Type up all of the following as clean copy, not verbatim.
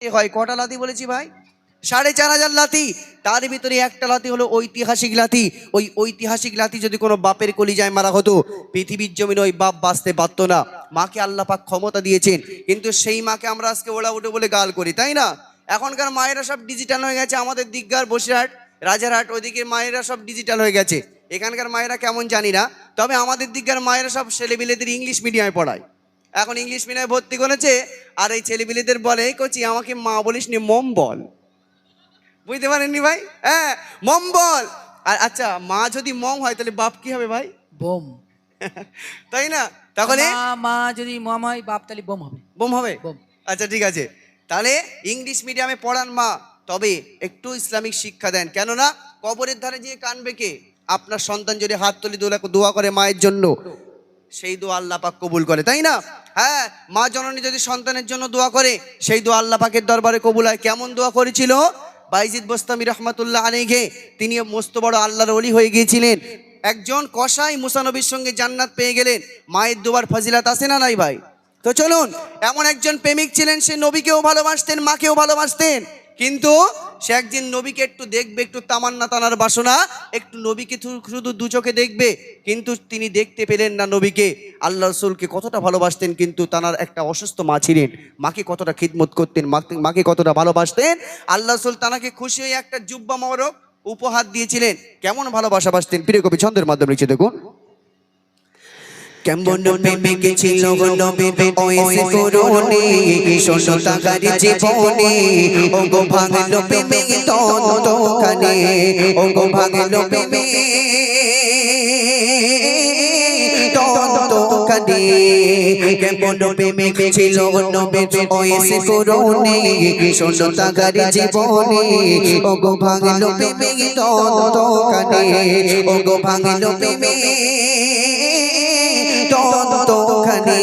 হয় কটা লাথি বলেছি ভাই? ৪,৫০০ লাথি। তার ভিতরে একটা লাথি হলো ঐতিহাসিক লাথি। ওই ঐতিহাসিক লাথি যদি কোনো বাপের কলিজায় মারা হতো, পৃথিবীর জমিনে ওই বাপ বাঁচতে পারতো না। মাকে আল্লাহ পাক ক্ষমতা দিয়েছেন, কিন্তু সেই মাকে আমরা আজকে ওলা উঠে বলে গাল করি, তাই না? এখনকার মায়েরা সব ডিজিটাল হয়ে গেছে। আমাদের দিকগার বসিরহাট, রাজারহাট ওইদিকে মায়েরা সব ডিজিটাল হয়ে গেছে। এখানকার মায়েরা কেমন জানি না, তবে আমাদের দিকগার মায়েরা সব ছেলেপিলেদের ইংলিশ মিডিয়ামে পড়ায়। এখন ইংলিশ মিডিয়ামে ভর্তি করেছে, আর এই ছেলেপিলেদের বলে, কচি আমাকে মা বলিস নি, মম বল। বুঝতে পারেননি ভাই? হ্যাঁ, মম বল। আর আচ্ছা, মা যদি মম হয় তাহলে বাপ কি হবে ভাই? বোম। তাই না? তাহলে মা যদি মম হয়, বাপ তাহলে বোম হবে। বোম হবে? বোম। আচ্ছা ঠিক আছে, তাহলে ইংলিশ মিডিয়ামে পড়ান মা, তবে একটু ইসলামিক শিক্ষা দেন। কেননা কবরের ধারে গিয়ে কানবে কে? আপনার সন্তান যদি হাত তুলে দোয়া করে মায়ের জন্য, সেই দোয়া আল্লাহ পাক কবুল করে, তাই না? হ্যাঁ, মা জননী যদি সন্তানের জন্য দোয়া করে, সেই দোয়া আল্লাহ পাকের দরবারে কবুল হয়। কেমন দোয়া করেছিল বাইজিদ বোস্তামি রহমাতুল্লাহ আলাইহি? তিনি মস্ত বড় আল্লাহর ওলি হয়ে গিয়েছিলেন। একজন কসাই মুসা নবীর সঙ্গে জান্নাত পেয়ে গেলেন। মায়ের দোয়ার ফজিলাত আছে না নাই ভাই? তো চলুন, এমন একজন প্রেমিক ছিলেন, সে নবীকেও ভালোবাসতেন, মাকেও ভালোবাসতেন, কিন্তু সে একদিন নবীকে একটু দেখবে, একটু তামান্না, তানার বাসনা, একটু নবীকে শুধু দু চোখে দেখবে, কিন্তু তিনি দেখতে পেলেন না নবীকে। আল্লাহ রসুলকে কতটা ভালোবাসতেন, কিন্তু তানার একটা অসুস্থ মা ছিলেন, মাকে কতটা খিদমত করতেন, মাকে কতটা ভালোবাসতেন। আল্লাহ রসুল তানাকে খুশি হয়ে একটা জুব্বা মোবারক উপহার দিয়েছিলেন। কেমন ভালোবাসা বাসতেন, প্রিয় কবি ছন্দের মাধ্যমে লিখে দেখুন। কেমন প্রেমিক ছিল নবীর ওইসে করুণী, শোষতাকার জীবনে ও গো ভাঙলো প্রেমিক ততখানি, ও গো ভাঙলো প্রেমিক ততখানি। কেমন প্রেমিক ছিল নবীর ওইসে করুণী, শোষতাকার জীবনে ও গো ভাঙলো প্রেমিক ততখানি, ও গো ভাঙলো প্রেমিক ততখানি।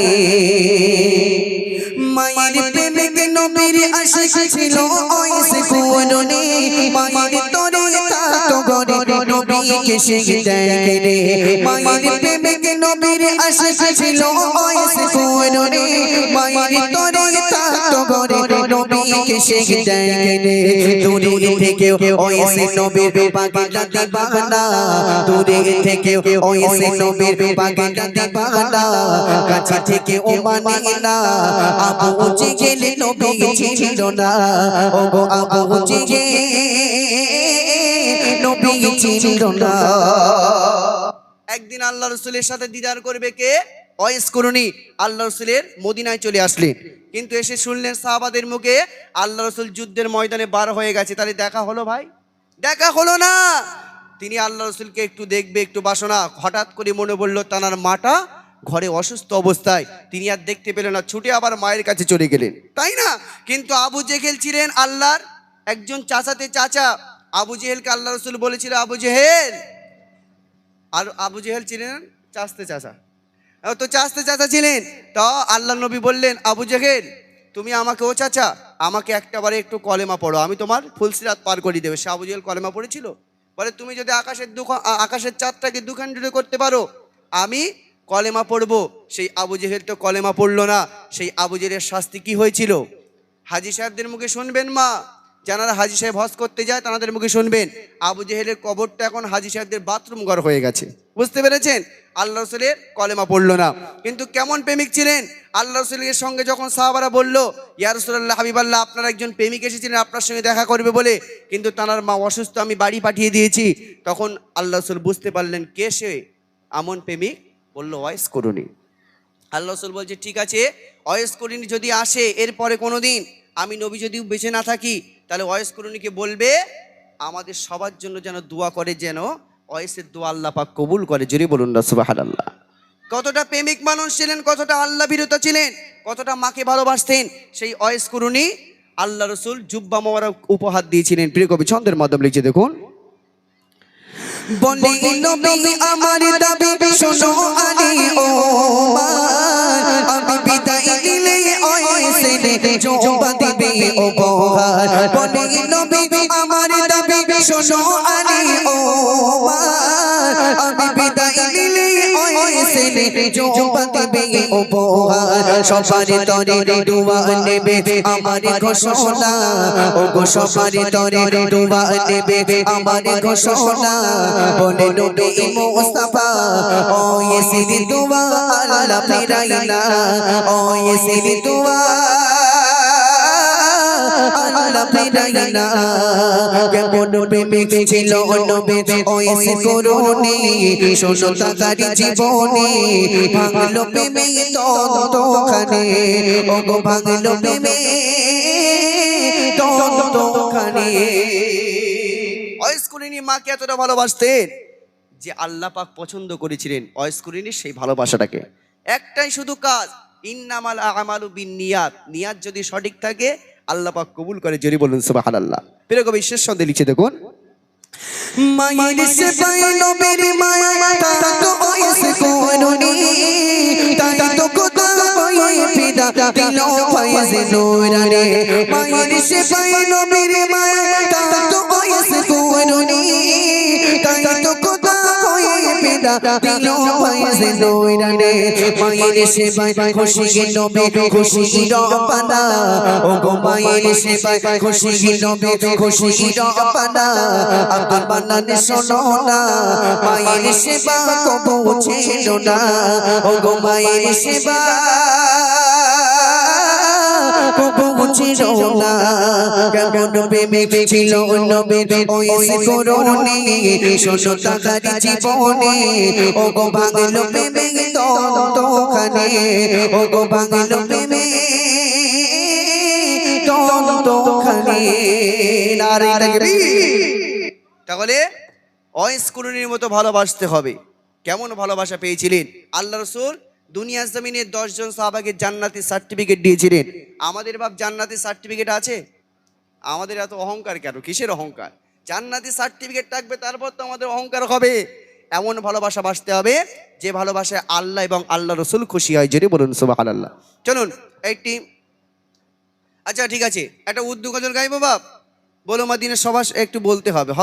মায়ের প্রেমিক নবীর আশিক ছিল ওইসে করুণী, মায়ের তরে থাকতো ঘরে নবীকে সে দেখে রে। মায়ের প্রেমিক নবীর আশিক ছিল ওইসে করুণী, মায়ের তরে থাকতো ঘরে নবীকে সে দেখে রে। দূরে থেকে ওইসে নবীর পাগলা দিবানা, দূরে থেকে ওইসে নবীর পাগলা দিবানা, কাছে থেকে ও মানে না। আবু জেহেল নবী ছিল না, ও গো আবু জেহেল নবী ছিল না। একদিন আল্লাহ রসুলের সাথে দিদার করবে কে? ওয়াইস করুনি আল্লাহ রসুলের মদিনায় চলে আসলেন, কিন্তু এসে শুনলেন সাহাবাদের মুখে আল্লাহ রসুল যুদ্ধের ময়দানে বার হয়ে গেছে। তাহলে দেখা হলো ভাই? দেখা হলো না। তিনি আল্লাহ রসুলকে একটু দেখবে, একটু বাসনা, হঠাৎ করে মনে পড়লো তানার মাটা ঘরে অসুস্থ অবস্থায়, তিনি আর দেখতে পেলেন না, ছুটে আবার মায়ের কাছে চলে গেলেন, তাই না? কিন্তু আবু জেহেল ছিলেন আল্লাহর একজন চাচাতে চাচা। আবু জেহেলকে আল্লাহ রসুল বলেছিল, আবু জেহেল। আর আবু জেহেল ছিলেন চাচতে চাচা, তো চাচতে চাচা ছিলেন। তো আল্লাহ নবী বললেন, আবু জেহেল তুমি আমাকে, ও চাচা আমাকে একটাবারে একটু কলেমা পড়ো, আমি তোমার ফুলসিরাত পার করে দেবে। সে আবু জেহেল কলেমা পড়েছিল, বলে তুমি যদি আকাশের চাঁদটাকে দুখণ্ডিত করতে পারো, আমি কলেমা পড়বো। সেই আবু জেহেল তো কলেমা পড়লো না। সেই আবু জেহেলের শাস্তি কি হয়েছিল হাজি সাহেবদের মুখে শুনবেন মা, যারা হাজি সাহেব হজ করতে যায় তাদের মুখে শুনবেন। আবু জেহেলের কবরটা এখন হাজি সাহেবদের বাথরুম ঘর হয়ে গেছে, বুঝতে পেরেছেন? আল্লাহ রসুলের কলেমা পড়লো না, কিন্তু কেমন প্রেমিক ছিলেন। আল্লাহ রসুলের সঙ্গে যখন সাহাবারা বললো, ইয়া রাসূলুল্লাহ হাবিবাল্লাহ, আপনার একজন প্রেমিক এসেছিলেন আপনার সঙ্গে দেখা করবে বলে, কিন্তু তার মা অসুস্থ, আমি বাড়ি পাঠিয়ে দিয়েছি। তখন আল্লাহ রসুল বুঝতে পারলেন কে সে এমন প্রেমিক। বললো ওয়াইস করুনি। আল্লাহ রসুল বলছে, ঠিক আছে, ওয়াইস করুনি যদি আসে এরপরে কোনো দিন, আমি নবী যদি বেঁচে না থাকি, তাহলে ওয়াইস করুনিকে বলবে আমাদের সবার জন্য যেন দোয়া করে, যেন ওয়াইসের দোয়া আল্লাহ পাক কবুল করে। জোরে বলুন না সুবহানাল্লাহ। কতটা প্রেমিক মানুষ ছিলেন, কতটা আল্লাহ বিরত ছিলেন, কতটা মাকে ভালোবাসতেন। সেই ওয়াইস করুনি আল্লাহ রসুল জুব্বা মোবারক উপহার দিয়েছিলেন। প্রিয় কবি ছন্দের মাধ্যমে লিখে দেখুন। বলি নবী আমার দাবি শোনো আলী ওমর, আমি বিদায় নিলে ওইসে জুব্বা দিবে উপহার। বলি নবী আমার দাবি শোনো আলী ওমর, আমি বিদায় নিলে ওইসে জোপাতে বেগে উপহার সবার তরে দুয়া নেবে আমার ঘোষণা ও গো সবার তরে দুয়া নেবে আমার ঘোষণা বলে নবী মুস্তাফা ও ইসির দুয়া আল্লাহ ফিরাইনা ও ইসির দুয়া আল্লাহ ফিরাইনা কেমন প্রেমিক ছিল নবী ওইসে করুণী শোনো তাকারি জীবনে ভাঙলো প্রেমে ততখানে ও গো ভাঙলো প্রেমে ততখানে। অয়স্কুরিনী মাকে এতটা ভালোবাসতেন যে আল্লাহ পাক পছন্দ করেছিলেন অয়স্কুরিনীর সেই ভালোবাসাটাকে। একটাই শুধু কাজ, ইন্নামাল আমালু বিন্নিয়াত, নিয়াত যদি সঠিক থাকে আল্লাহ পাক কবুল করে। জোরে বলুন সুবহানাল্লাহ। প্রিয় কবি শেষ ছন্দে লিখে দেখুন, মায়ের সে পাই নবীর মায়া তা তো ওইসে করুণী তাই তো খোদা হয়ে ফিদা দিল ফয়েজ নূরানি মায়ের সে পাই নবীর মায়া তা তো ওইসে করুণী তাই তো খোদা হয়ে ফিদা দিল ফয়েজ নূরানি মায়ের সে পাই খুশি নবী খুশি রব্বানা ও গো মায়ের সে পাই খুশি নবী খুশি রব্বানা আব্দুল মান্নান শোনো না মায়ের সেবা কবু ছিল না ও গো মায়ের সেবা কবু ছিল না কেমন প্রেমিক ছিল নবী ওইসে করুণী শোনো তাকারি জীবনে ও গো ভাঙলো প্রেমে ততখানে ও গো ভাঙলো প্রেমে ততখানে। নারে তাকবীর। তাহলে অয়স্কুরিনীর মতো ভালোবাসতে হবে। কেমন ভালোবাসা পেয়েছিলেন আল্লাহ রাসূল? দুনিয়ার জমিনে 10 জন সাহাবাকে জান্নাতি সার্টিফিকেট দিয়েছিলেন। আমাদের বাপ জান্নাতি সার্টিফিকেট আছে? আমাদের এত অহংকার কেন? কিসের অহংকার? জান্নাতি সার্টিফিকেট থাকবে তারপর তো আমাদের অহংকার হবে। এমন ভালোবাসা বাসতে হবে যে ভালোবাসায় আল্লাহ এবং আল্লাহ রাসূল খুশি হয়। জোরে বলুন সুবহানাল্লাহ। চলুন একটি, আচ্ছা ঠিক আছে, একটা উর্দু গজল গাইবো বাপ? বলো মদিনা সবাই একটু বলতে হবে।